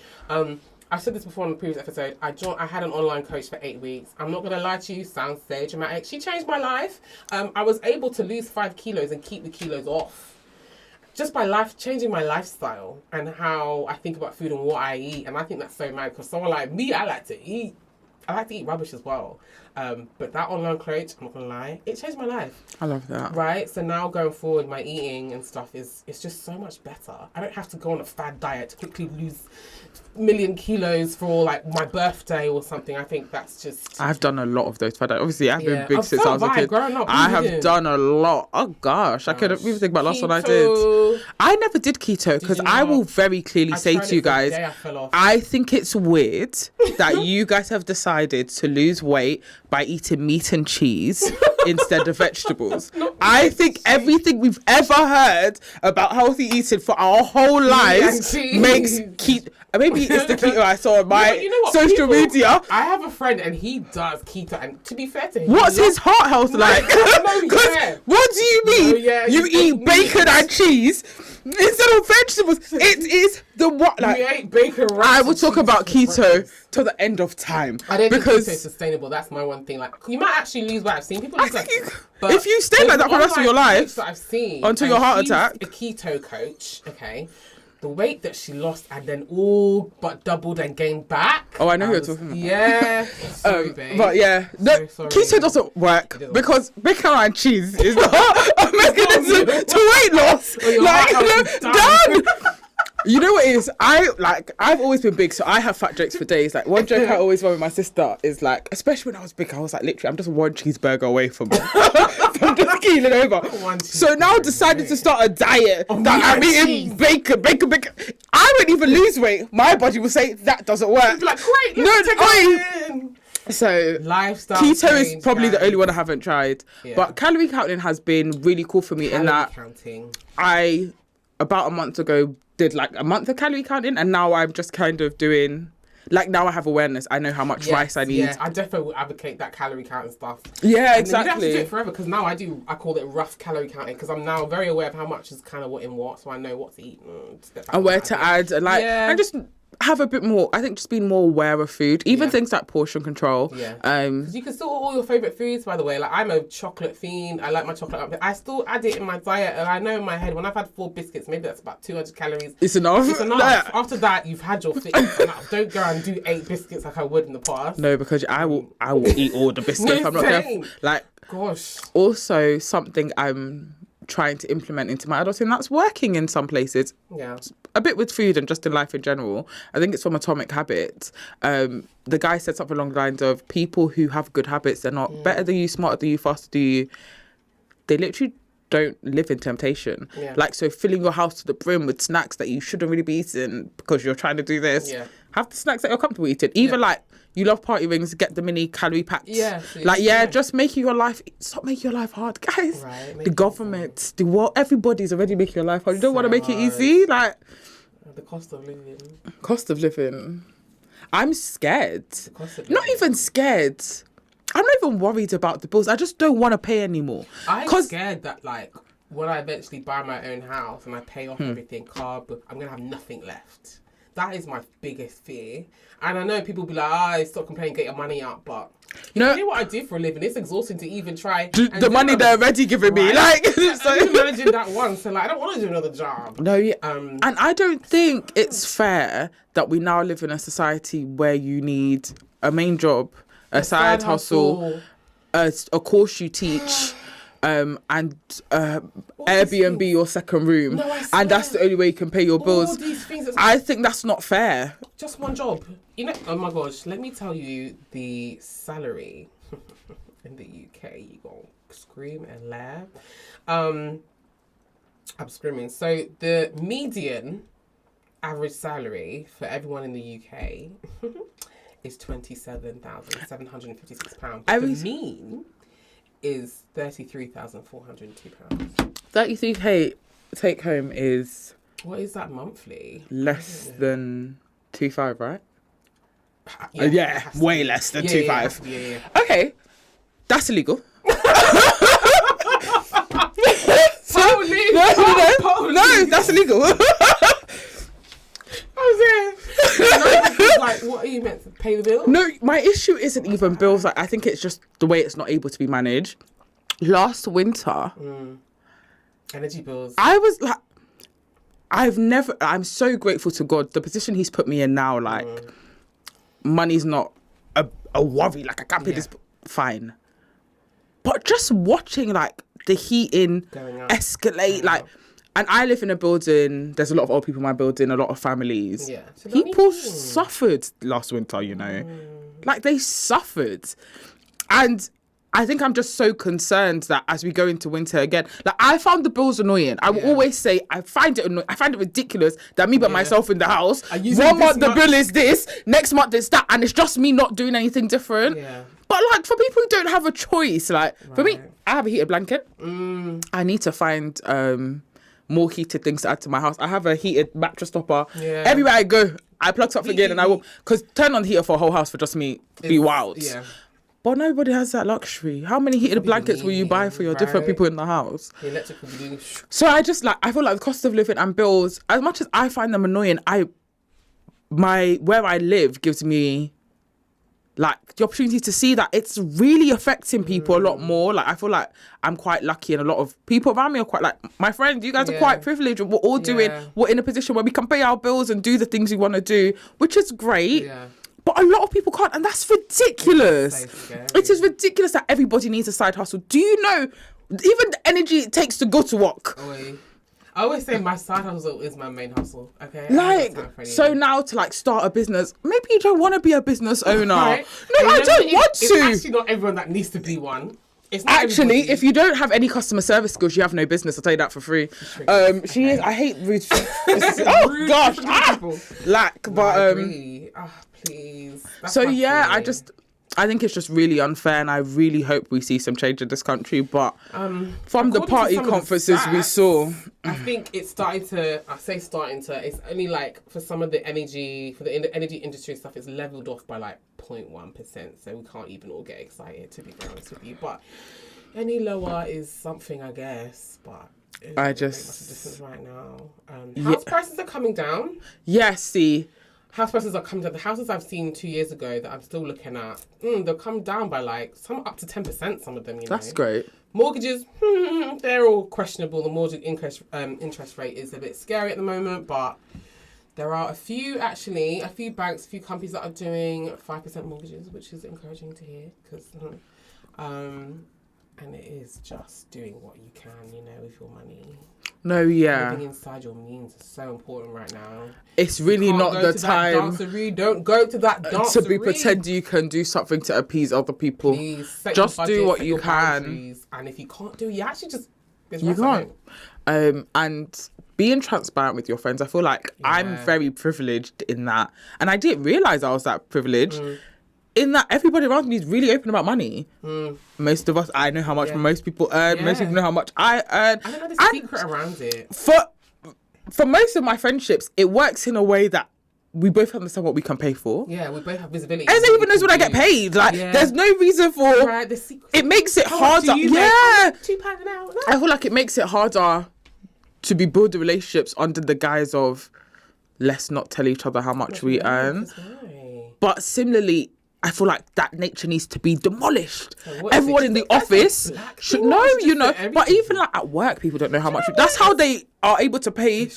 I said this before in the previous episode. I had an online coach for 8 weeks. I'm not gonna lie to you, sounds so dramatic. She changed my life. I was able to lose 5 kilos and keep the kilos off. Just by changing my lifestyle and how I think about food and what I eat. And I think that's so mad because someone like me, I like to eat rubbish as well. But that online coach, I'm not gonna lie, it changed my life. I love that. Right? So now going forward, my eating and stuff it's just so much better. I don't have to go on a fad diet to quickly lose million kilos for like my birthday or something. I think that's just... I've done a lot of those fad diets. Obviously, I've been big since I was a kid. Growing up, I have done a lot. Oh gosh, I couldn't even think about last one I did. I never did keto because I will very clearly say to you guys, I think it's weird that you guys have decided to lose weight by eating meat and cheese instead of vegetables. I think everything we've ever heard about healthy eating for our whole lives makes keto. Maybe it's the keto I saw on my social media. I have a friend and he does keto, and to be fair to him, what's his heart health like? What do you mean? You eat bacon and cheese instead of vegetables? It is the what? Like, you ate bacon. I will talk about keto till the end of time. I don't think keto is sustainable. That's my one thing. Like, you might actually lose weight. I've seen people lose weight. But if you stay like that for the rest of your life, that I've seen until your heart attack. A keto coach, okay. The weight that she lost and then all but doubled and gained back. Oh, I know who you're talking about. Yeah. Sorry, babe. But yeah, keto doesn't work because bacon and cheese is not a mechanism to weight loss. Done. You know what it is? I've always been big, so I have fat jokes for days. Like, one joke I always run with my sister is like, especially when I was big, I was like, literally, I'm just one cheeseburger away from from just keeling over. So now I decided to start a diet that I'm eating bacon. I wouldn't even lose weight. My body will say that doesn't work. You'd be like, great, so lifestyle keto is probably the only one I haven't tried. But calorie counting has been really cool for me in that I, about a month ago, did like a month of calorie counting, and now I'm just kind of doing, like, now I have awareness. I know how much rice I need. Yeah, I definitely would advocate that calorie counting stuff. Yeah, and exactly. You don't have to do it forever, because now I call it rough calorie counting, because I'm now very aware of how much is kind of what in what, so I know what to eat and where to add, and like, and just have a bit more, I think, just being more aware of food, even things like portion control. Because you can still all your favourite foods, by the way. Like, I'm a chocolate fiend. I like my chocolate. I still add it in my diet, and I know in my head, when I've had 4 biscuits, maybe that's about 200 calories. It's enough. It's enough. After that, you've had your fix. Don't go and do 8 biscuits like I would in the past. No, because I will eat all the biscuits if I'm not careful. Like, gosh. Also, something I'm trying to implement into my adulting that's working in some places. Yeah. A bit with food and just in life in general. I think it's from Atomic Habits. The guy said something along the lines of, people who have good habits, they're not better than you, smarter than you, faster than you. They literally don't live in temptation. Like, so filling your house to the brim with snacks that you shouldn't really be eating because you're trying to do this. have the snacks that you're comfortable eating. Even like you love party rings, get the mini calorie packs. Yeah. Like just making your life. Stop making your life hard, guys. Right. The government, the world, everybody's already making your life hard. You don't want to make it easy. Like the cost of living. Cost of living. I'm scared. The cost of living. Not even scared. I'm not even worried about the bills. I just don't want to pay anymore. I'm scared that like when I eventually buy my own house and I pay off everything, car book, I'm gonna have nothing left. That is my biggest fear. And I know people be like, stop complaining, get your money out, but you know what I do for a living? It's exhausting to even try. The money they're already giving me, like. So I'm managing that one, so like I don't want to do another job. No, yeah. And I don't think it's fair that we now live in a society where you need a main job, a side hustle, a course you teach. And Airbnb your second room, and that's the only way you can pay your bills. I think that's not fair. Just one job, you know. Oh my gosh, let me tell you the salary in the UK. You gonna scream and laugh. I'm screaming. So the median average salary for everyone in the UK is £27,756. The mean is £33,402. 33k take home is... What is that monthly? Less than 2.5, right? Yeah, way less than 2.5. Yeah. Okay, that's illegal. No, that's illegal. Like, what are you meant to pay the bill? No, my issue isn't even bills. Like, I think it's just the way it's not able to be managed. Last winter, energy bills. I was like, I'm so grateful to God. The position He's put me in now, like, money's not a worry. Like, I can't pay this. Fine. But just watching, like, the heating escalate, like. And I live in a building, there's a lot of old people in my building, a lot of families. Yeah. So people suffered last winter, you know. Like, they suffered. And I think I'm just so concerned that as we go into winter again, like, I found the bills annoying. I will always say, I find it annoying. I find it ridiculous that me by myself in the house, 1 month the bill is this, next month it's that, and it's just me not doing anything different. Yeah. But, like, for people who don't have a choice, like, for me, I have a heated blanket. I need to find... more heated things to add to my house. I have a heated mattress topper. Yeah. Everywhere I go, I plug something in and I will... Because turn on the heater for a whole house for just me be wild. Yeah. But nobody has that luxury. How many heated blankets will you buy for your different people in the house? The electrical bill. So I just like... I feel like the cost of living and bills, as much as I find them annoying, where I live gives me... like, the opportunity to see that it's really affecting people a lot more. Like, I feel like I'm quite lucky, and a lot of people around me are quite, like, my friends, you guys are quite privileged. We're all we're in a position where we can pay our bills and do the things we want to do, which is great. Yeah. But a lot of people can't, and that's ridiculous. It is ridiculous that everybody needs a side hustle. Do you know, even the energy it takes to go to work? I always say my side hustle is my main hustle, okay? Like, so now to, like, start a business, maybe you don't want to be a business owner. Right? No, I don't want to. It's actually not everyone that needs to be one. It's not actually, everybody. If you don't have any customer service skills, you have no business. I'll tell you that for free. She is, I hate rude. Oh, gosh. Please. So, yeah, I think it's just really unfair, and I really hope we see some change in this country. But from the party conferences we saw, I think it's starting to. It's only like for some of the energy industry stuff, it's leveled off by like 0.1%. So we can't even all get excited, to be honest with you. But any lower is something, I guess. But it doesn't make much difference right now. House prices are coming down. Yes, see. House prices are coming down. The houses I've seen 2 years ago that I'm still looking at, they'll come down by like some up to 10%. Some of them, you know. That's great. Mortgages, they're all questionable. The mortgage interest rate is a bit scary at the moment, but there are a few banks, a few companies that are doing 5% mortgages, which is encouraging to hear because, and it is just doing what you can, you know, with your money. No, yeah. Living inside your means is so important right now. It's really not the time. Don't go to that dancery. To pretend you can do something to appease other people. Please, just do what you can. And if you can't do it, you actually just... You can't. And being transparent with your friends. I feel like I'm very privileged in that. And I didn't realise I was that privileged. In that everybody around me is really open about money. Most of us, I know how much most people earn. Most people know how much I earn. I don't know the secret around it. For most of my friendships, it works in a way that we both understand what we can pay for. Yeah, we both have visibility. Everyone even knows when I get paid. Like, there's no reason for... Right, the secret. It makes it harder. £2 an hour. No. I feel like it makes it harder to be building relationships under the guise of let's not tell each other how much we earn. But similarly, I feel like that nature needs to be demolished. So everyone in the office should know, you know. But even like at work, people don't know how much. That's how they are able to pay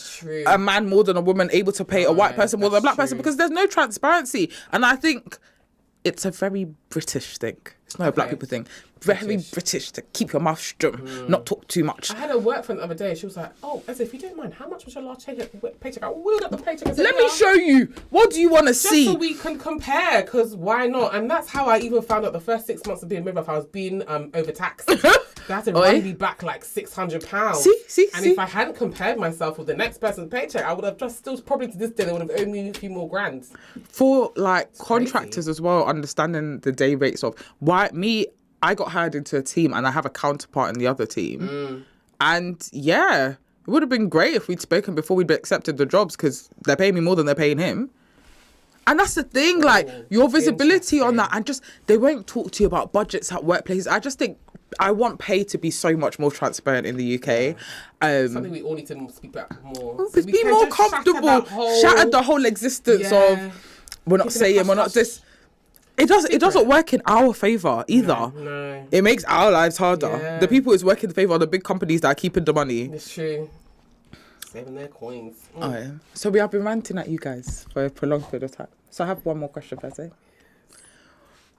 a man more than a woman, able to pay a white person more than a black person, because there's no transparency. And I think it's a very British thing. It's not a black people thing. Very British to keep your mouth shut, not talk too much. I had a work friend the other day. She was like, "Oh, as if you don't mind, how much was your last paycheck?" I wheeled up the paycheck and said, "Let me show you. What do you want to see?" Just so we can compare, because why not? And that's how I even found out the first 6 months of being midwife, I was being overtaxed. They had to run me back like £600. See. If I hadn't compared myself with the next person's paycheck, I would have just still probably to this day they would have owed me a few more grand. For like contractors as well, understanding the day rates of I got hired into a team and I have a counterpart in the other team. And yeah, it would have been great if we'd spoken before we'd accepted the jobs, because they're paying me more than they're paying him. And that's the thing, like your visibility on that, and just they won't talk to you about budgets at workplaces. I just think I want pay to be so much more transparent in the UK. Something we all need to speak about more. So be more comfortable. Shatter the whole existence of we're not saying, we're not this. It doesn't work in our favour either. No. It makes our lives harder. Yeah. The people who's working in favour are the big companies that are keeping the money. It's true. Saving their coins. Oh, yeah. So we have been ranting at you guys for a prolonged period of time. So I have one more question, Fezzi.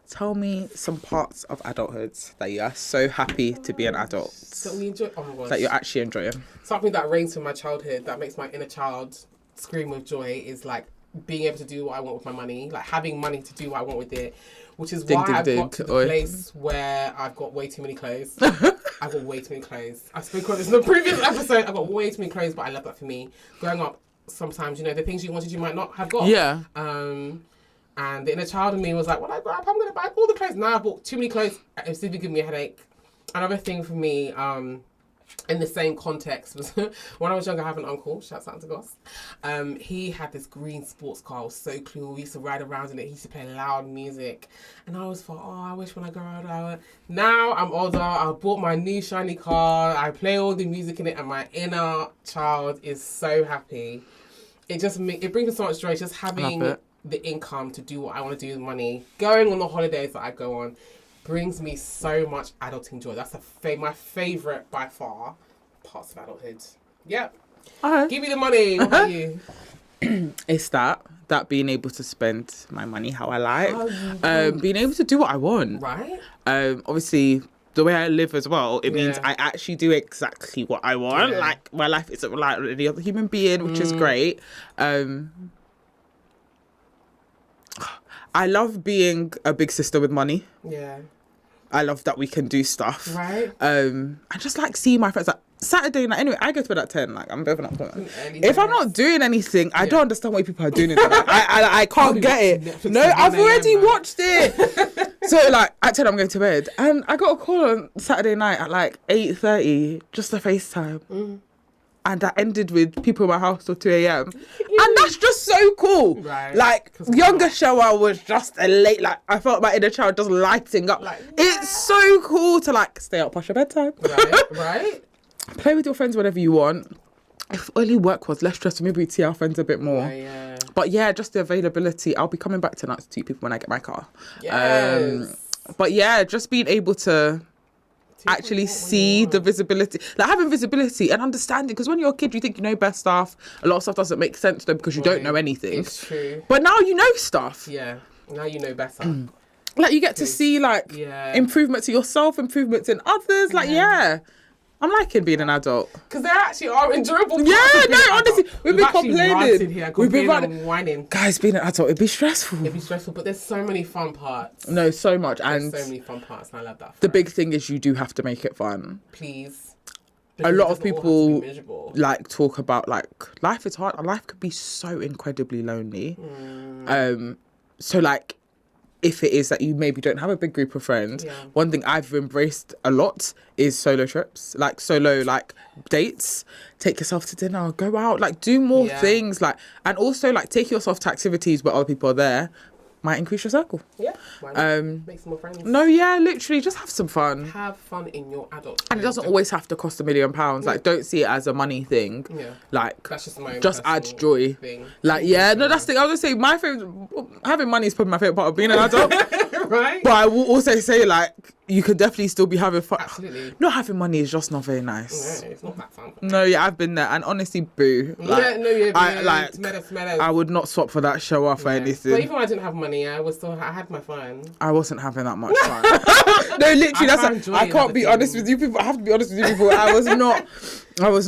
Tell me some parts of adulthood that you are so happy to be an adult. That we enjoy. Oh my gosh. That you're actually enjoying. Something that reigns from my childhood that makes my inner child scream with joy is like being able to do what I want with my money, like having money to do what I want with it, which is why I've got to the place where I've got way too many clothes. I've got way too many clothes. I spoke on this in the previous episode. I've got way too many clothes, but I love that for me. Growing up, sometimes, you know, the things you wanted you might not have got. Yeah. And the inner child in me was like, when I grow up, I'm going to buy all the clothes. Now I've bought too many clothes. It's simply giving me a headache. Another thing for me, in the same context, was when I was younger, I have an uncle, shouts out to Goss. He had this green sports car. It was so cool. We used to ride around in it. He used to play loud music. And I always thought, I wish when I grow up. Now I'm older. I bought my new shiny car. I play all the music in it, and my inner child is so happy. It brings me so much joy just having the income to do what I want to do with money. Going on the holidays that I go on brings me so much adulting joy. That's my favourite by far parts of adulthood. Yep. Give me the money. What about you? It's that being able to spend my money how I like. Being able to do what I want. Right. Obviously, the way I live as well, it means I actually do exactly what I want. Like, my life isn't reliant on any other human being, which is great. I love being a big sister with money. Yeah. I love that we can do stuff. Right. I just like seeing my friends. Like Saturday night. Anyway, I go to bed at 10. Like, I'm both up. If I'm not doing anything, I don't understand why people are doing it. I can't get it. Netflix. No, I've already watched it. So like at 10, I'm going to bed, and I got a call on Saturday night at like 8:30, just a FaceTime. And that ended with people in my house till 2 a.m. And that's just so cool. Right. Like, younger shower was just a late, like, I felt my inner child just lighting up. Like, it's so cool to, like, stay up past your bedtime. Right. Play with your friends whenever you want. If only work was less stressful, maybe we'd see our friends a bit more. Yeah. But yeah, just the availability. I'll be coming back tonight to see people when I get my car. Yes. But yeah, just being able to actually see the visibility, like having visibility and understanding, because when you're a kid you think you know best stuff. A lot of stuff doesn't make sense though, because you don't know anything. It's true. But now you know stuff. Yeah, now you know better. Like you get to see like improvements to yourself, improvements in others. Like I'm liking being an adult. Because they actually are enjoyable. Honestly, we've been complaining. Here, we've been whining. Guys, being an adult, it'd be stressful. But there's so many fun parts. No, so much. There's so many fun parts, and I love that. The big thing is you do have to make it fun. Please. a lot of people miserable. like talk about like life is hard. Life could be so incredibly lonely. So like, if it is that you maybe don't have a big group of friends, one thing I've embraced a lot is solo trips, like solo like dates. Take yourself to dinner, go out, like do more things, like, and also like take yourself to activities where other people are there. Might increase your circle. Yeah. Why not? Make some more friends. No, yeah, literally, just have some fun. Have fun in your adult. And it doesn't always have to cost £1 million. Like, don't see it as a money thing. Yeah. Like, that's just my own just add joy. Thing. Like, yeah, no, that's the thing. I was gonna say my favorite. Having money is probably my favorite part of being an adult. Right. But I will also say, like, you could definitely still be having fun. Absolutely. Not having money is just not very nice. No, it's not that fun. No, yeah, I've been there, and honestly, boo. Like, I would not swap for that show off for anything. But even when I didn't have money, I had my fun. I wasn't having that much fun. No, literally, I can't be honest with you people. I have to be honest with you people. I was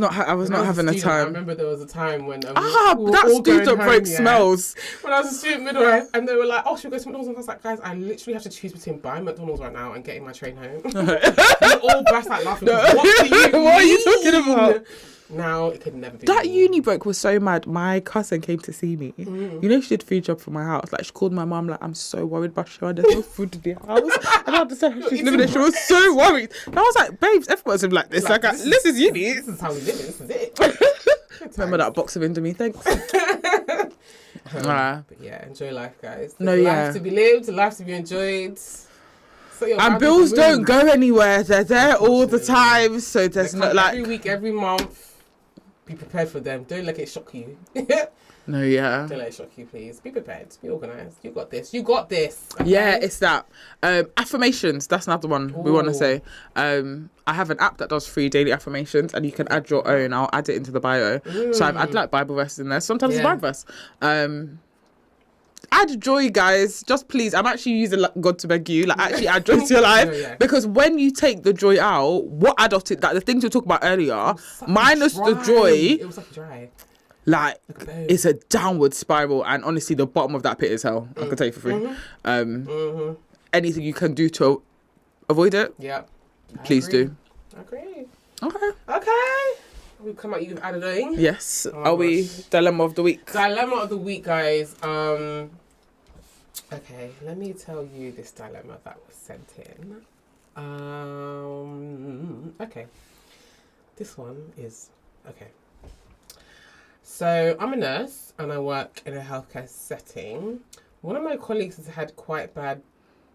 not having a time. I remember there was a time when that student break smells. When I was a student midwife, and they were like, "Oh, should we go to McDonald's?" And I was like, "Guys, I literally have to choose between buying McDonald's right now and getting my train home." We all burst out laughing. No. What are you talking about? Now it could never be. That uni break was so mad. My cousin came to see me. You know, she did food job for my house. Like, she called my mum, like, I'm so worried about Sharon. There's no food in the house. I don't understand how she's living there. She was so worried. And I was like, babes, everyone's like this. Like, this is uni. This is how we live. This is it. Remember that box of Indomie? Thanks. But yeah, enjoy life, guys. There's life to be lived, life to be enjoyed. And bills don't go anywhere. They're there all the time. So there's not like every week, every month. Be prepared for them. Don't let it shock you. No, yeah. Don't let it shock you, please. Be prepared. Be organised. You got this. You got this. Okay? Yeah, it's that. Affirmations. That's another one we want to say. I have an app that does free daily affirmations, and you can add your own. I'll add it into the bio. So I've added like Bible verses in there. Sometimes it's Bible verse. Add joy, guys. Just please. I'm actually using God to beg you. Like, actually add joy to your life. Because when you take the joy out, what adopted, like the things we talked about earlier, minus the joy, it was like dry. Like it's a downward spiral, and honestly, the bottom of that pit is hell. I can tell you for free. Anything you can do to avoid it, please do. I agree. Okay. We've come out. You've added in. Yes. Are we dilemma of the week? Dilemma of the week, guys. Okay, let me tell you this dilemma that was sent in. Okay. This one is okay. So I'm a nurse and I work in a healthcare setting. One of my colleagues has had quite bad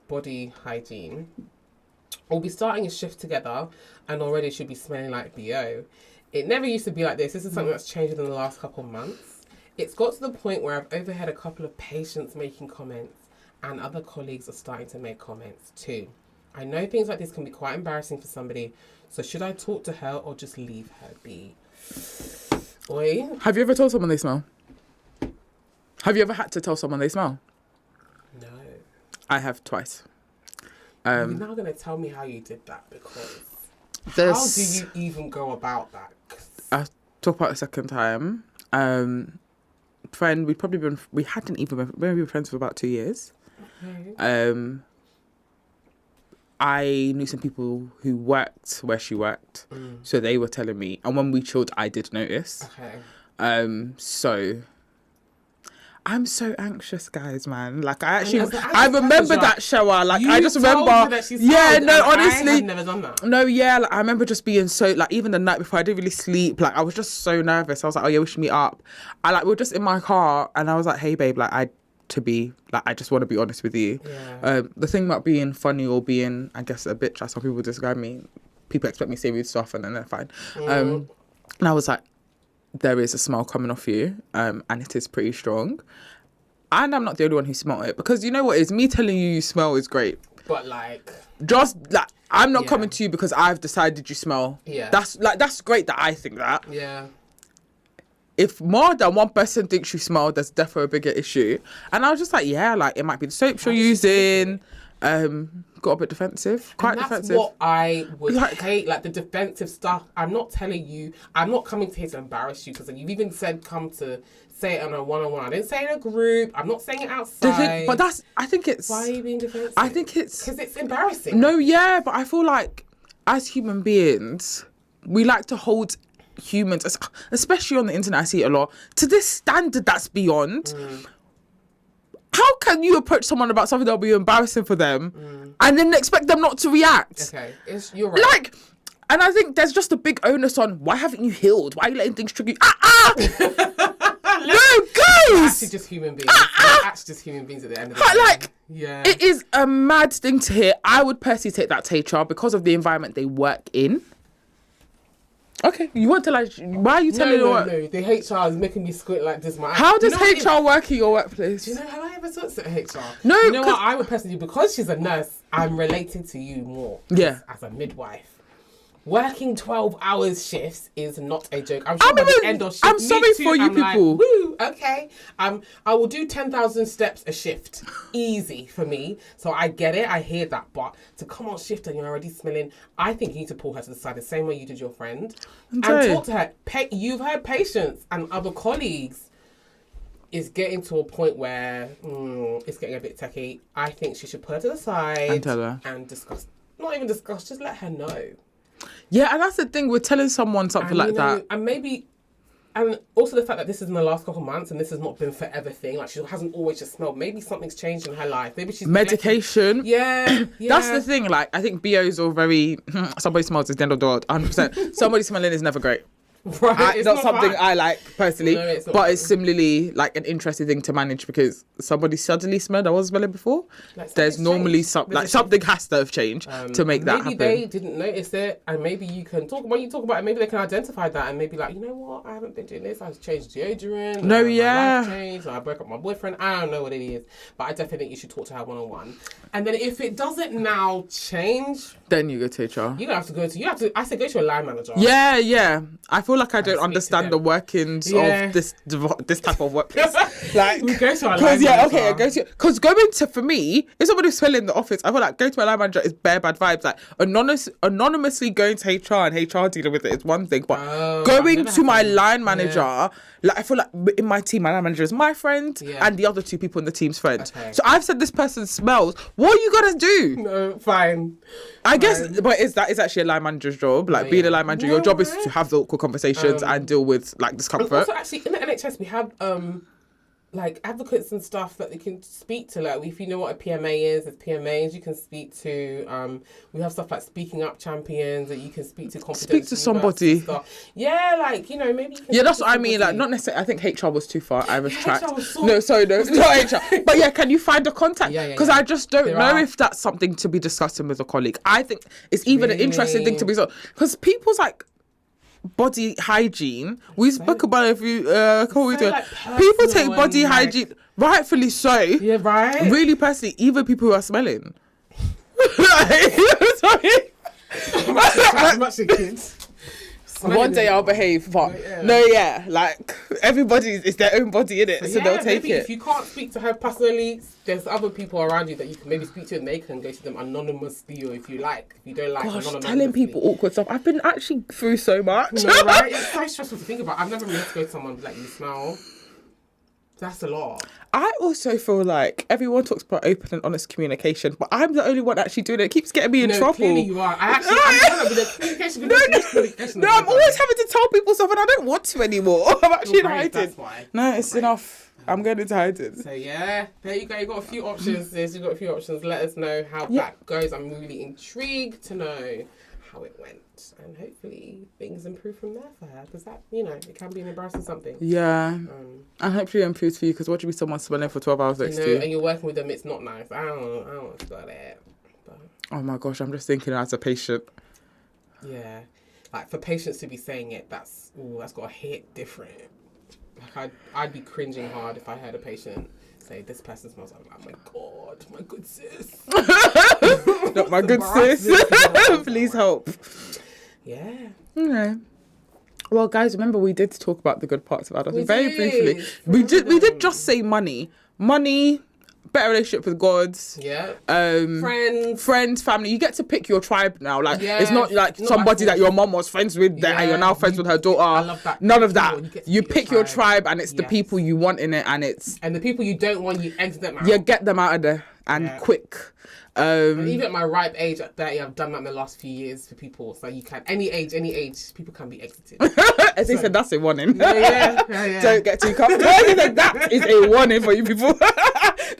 body hygiene. We'll be starting a shift together and already should be smelling like BO. It never used to be like this. This is something that's changed in the last couple of months. It's got to the point where I've overheard a couple of patients making comments and other colleagues are starting to make comments too. I know things like this can be quite embarrassing for somebody, so should I talk to her or just leave her be? Oi. Have you ever told someone they smell? Have you ever had to tell someone they smell? No. I have twice. You're now going to tell me how you did that, because how do you even go about that? I'll talk about the second time. Friend, we hadn't even been, we were friends for about 2 years. Okay. I knew some people who worked where she worked, so they were telling me, and when we chilled, I did notice. Okay. So I'm so anxious, guys, man. Like I remember that shower. Like I just remember. Honestly. I've never done that. No, yeah. Like, I remember just being so, like, even the night before, I didn't really sleep. Like I was just so nervous. I was like, oh yeah, we should meet up. We were just in my car, and I was like, hey babe, like I just want to be honest with you. Yeah. The thing about being funny or being, I guess, a bitch, as some people describe me, people expect me to say rude stuff and then they're fine. And I was like, there is a smell coming off you, and it is pretty strong. And I'm not the only one who smelled it, because you know what is, me telling you smell is great. But like, just like, I'm not coming to you because I've decided you smell. Yeah. That's great that I think that. Yeah. If more than one person thinks you smell, there's definitely a bigger issue. And I was just like, yeah, like it might be the soap you're using. Got a bit defensive, quite defensive. That's what I would hate, like the defensive stuff. I'm not telling you, I'm not coming to here to embarrass you, because you've even said come to say it on a one-on-one. I didn't say it in a group. I'm not saying it outside. But I think it's... Why are you being defensive? I think it's... Because it's embarrassing. No, yeah, but I feel like as human beings, we like to hold humans, especially on the internet, I see it a lot, to this standard that's beyond. How can you approach someone about something that'll be embarrassing for them and then expect them not to react? Okay, you're right. Like, and I think there's just a big onus on, why haven't you healed? Why are you letting things trigger you? No, We're guys! actually just human beings. We're actually just human beings at the end of the day. Like, yeah. it is a mad thing to hear. I would personally take that to HR because of the environment they work in. Okay, you want to like, why are you telling me what? No, the HR is making me squint like this. How does HR work in your workplace? Do you know, have I ever talked to HR? No, you know what I would personally do? Because she's a nurse, I'm related to you more. Yeah. As a midwife. Working 12-hour shifts is not a joke. I'm sure by the end of shift, I'm sorry for you people. Like, woo, okay. I will do 10,000 steps a shift. Easy for me. So I get it. I hear that. But to come on shift and you're already smelling, I think you need to pull her to the side the same way you did your friend. And talk to her. You've heard patients and other colleagues is getting to a point where it's getting a bit techie. I think she should put her to the side and tell her. And discuss. Not even discuss, just let her know. Yeah, and that's the thing. We're telling someone something like that. And maybe, and also the fact that this is in the last couple of months and this has not been forever thing. Like, she hasn't always just smelled. Maybe something's changed in her life. Maybe she's... Medication. Yeah. That's the thing. Like, I think BOs are very... somebody smells is the end of the world. 100%. Somebody smelling is never great. Right. It's not something I like personally, no, it's not but it's similarly like an interesting thing to manage because somebody suddenly smelled I wasn't smelling before. Like, there's normally something has to have changed to make that happen. Maybe they didn't notice it, and maybe you can talk when you talk about it. Maybe they can identify that, and maybe like, you know what, I haven't been doing this. I've changed deodorant. No, my yeah. life changed. I broke up with my boyfriend. I don't know what it is, but I definitely think you should talk to her one-on-one. And then if it doesn't now change, then you go to HR. You have to go to. I said go to a line manager. Yeah. I feel like I don't understand the workings of this type of workplace. Like, we go to a line manager. Because going to, for me, if somebody's smelling in the office, I feel like go to a line manager is bare bad vibes. Like anonymously going to HR and HR dealing with it is one thing, but going to my line manager, like I feel like in my team, my line manager is my friend and the other two people in the team's friend. Okay. So I've said this person smells. What are you gonna do? No, fine. I guess, but that is actually a line manager's job. Like being a line manager, your job is to have the awkward conversations and deal with like discomfort. Also, actually, in the NHS, we have like advocates and stuff that they can speak to. Like, if you know what a PMA is, there's PMAs you can speak to. We have stuff like speaking up champions that you can speak to. Speak to somebody. Yeah, like, you know, maybe. You can that's what I mean. Like, not necessarily. I think HR was too far. I was tracked. No, not HR. But yeah, can you find a contact? Because I just don't know if that's something to be discussing with a colleague. I think it's even an interesting thing to be because people's like body hygiene. We spoke about it a few weeks ago. People take body hygiene, rightfully so. Yeah, right. Really, personally, even people who are smelling. Sorry. I'm actually kids. One day I'll behave, but like it's their own body in it, so they'll take it. If you can't speak to her personally, there's other people around you that you can maybe speak to, and they can go to them anonymously, or if you don't like. Gosh, telling people awkward stuff. I've been actually through so much. No, right? It's so stressful to think about. I've never really had to go to someone and be like, you smell. That's a lot. I also feel like everyone talks about open and honest communication, but I'm the only one actually doing it. It keeps getting me in trouble. Clearly you are. I'm always having to tell people stuff and I don't want to anymore. I'm actually in hiding. That's why. No, it's enough. I'm going into hiding. So yeah, there you go. You got a few options. You've got a few options. Let us know how that goes. I'm really intrigued to know how it went, and hopefully things improve from there for her, because that, it can be an embarrassing something. Yeah, and hopefully it improves for you, because what do you be someone smelling for 12 hours next to you? And you're working with them, it's not nice. I don't want to start it. But... Oh my gosh, I'm just thinking as a patient. Yeah, like for patients to be saying it, that's got to hit different. Like I'd be cringing hard if I heard a patient say this person smells. I'm like, oh my god, my good sis. Not my good sis. Please help. Yeah. Okay. Well, guys, remember we did talk about the good parts about us very briefly. We did just say money, better relationship with God. Yeah. Friends, family. You get to pick your tribe now. Like it's not like somebody that your mom was friends with and you're now friends with her daughter. I love that. None of that. You pick your tribe, and it's the people you want in it, and the people you don't want, you exit them out. You get them out of there. and quick. And even at my ripe age at 30, I've done that in the last few years for people. So you can, any age, people can be exited. As they said, that's a warning. Yeah. Don't get too comfortable. That is a warning for you people.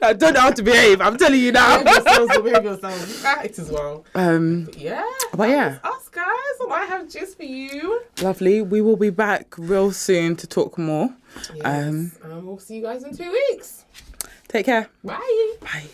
I don't know how to behave. I'm telling you now. Behave yourselves. Act as well. But yeah. Us guys, and I have just for you. Lovely. We will be back real soon to talk more. Yes. We'll see you guys in 2 weeks. Take care. Bye. Bye.